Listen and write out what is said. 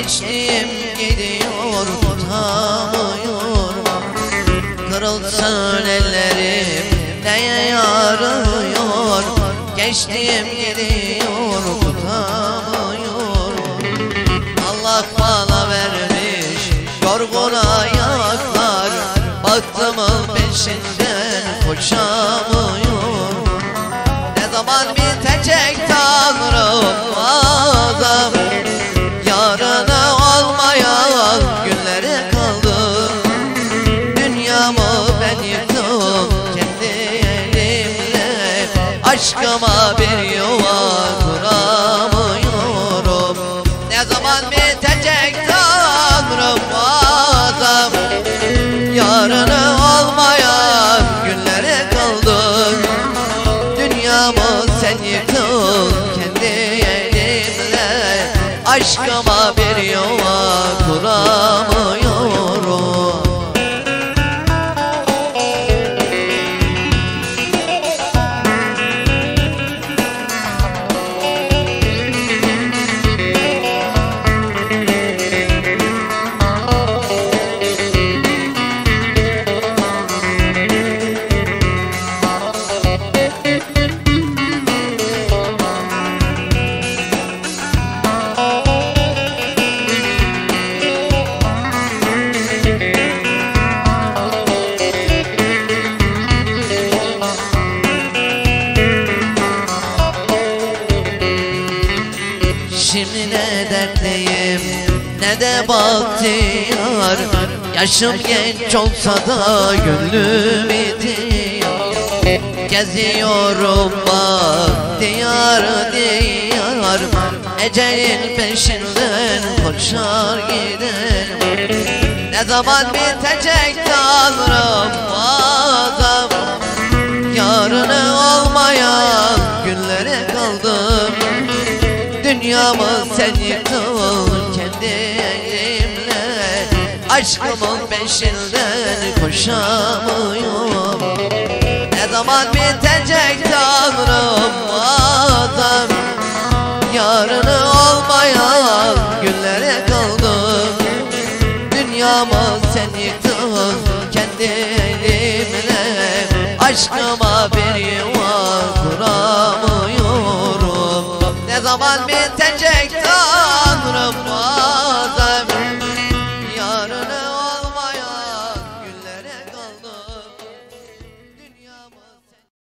Gençliğim gidiyor tutamıyorum. Kırılsın ellerim neye yarıyor? Gençliğim gidiyor tutamıyorum. Allah bana vermiş yorgun ayaklar, baktımın peşinden koşamıyorum. Ne zaman bitecek Tanrım adam? Yarına olmayan günlere kaldım. Dünyamı ben yıktım kendi elimle. Aşkıma bir yuva kuramıyorum. Ne zaman bitecek Tanrım adam? Yarına olmayan günlere kaldım. Dünyamı sen yıktın kendi elimle. Aşkıma bir yuva kuramıyorum. Şimdi ne dertliyim ne de bahtiyar. Yaşım genç olsa da gönlüm bitiyor. Geziyorum bak diyar diyar. Ecelin peşinden koşar giderim. Ne zaman bitecek Tanrım adam? Yarını olmayan günlere kaldım. Dünyamı sen yıktın kendi elimle. Aşkımın peşinden koşamıyorum. Ne zaman bitecek Tanrım adam? Yarını olmayan günlere kaldım. Dünyamı sen yıktın kendi elimle. Aşkıma bir yuva kuramıyorum. Ne zaman bitecek